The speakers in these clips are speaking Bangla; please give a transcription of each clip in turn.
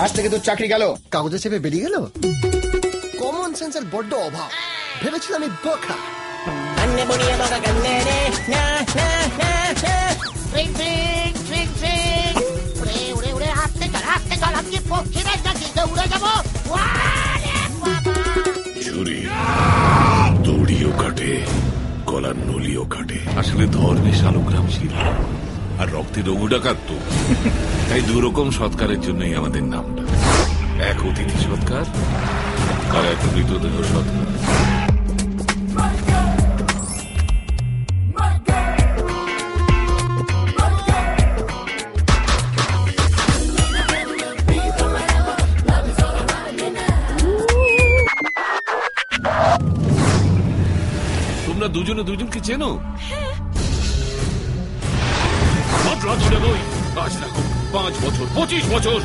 আজ থেকে তোর চাকরি গেল। কাগজে চেপে বেরিয়ে গেল। কমন সেন্সের বড্ড অভাব। ভেবেছিলাম আমি বোকা। ছুরি দড়িও কাটে, গলার নলিও কাটে। আসলে ধর্মে শালগ্রাম ছিল আর রক্তে রঘু ডাকাত। তাই দুরকম সৎকারের জন্যই আমাদের নামটা, এক অতিথি সৎকার আর এক মৃতদেহ সৎকার। তোমরা দুজনে দুজনকে চেনো? আজ রাখো 5 বছর 25 বছর।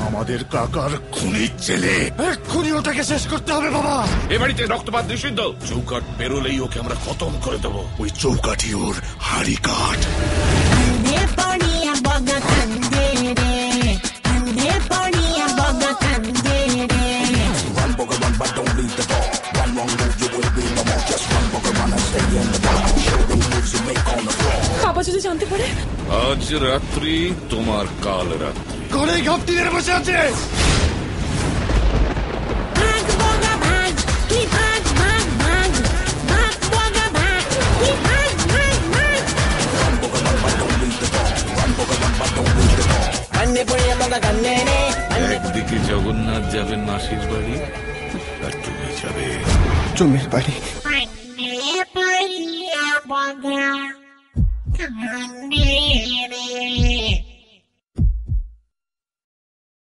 আমাদের কাকার খুনির ছেলে, এক্ষুনি ওটাকে শেষ করতে হবে বাবা। এ বাড়িতে রক্তপাত নিষিদ্ধ। চৌকাঠ পেরোলেই ওকে আমরা খতম করে দেবো। ওই চৌকাঠি ওর হাড়ি কাঠ। বাবা যদি জানতে পারে? আজ রাত্রি তোমার কাল রাত্রি। ঘরে ঘাপটি মেরে বসে আছে। একদিকে জগন্নাথ যাবেন মাসির বাড়ি, আর তুমি যাবে জমির বাড়ি। Come on,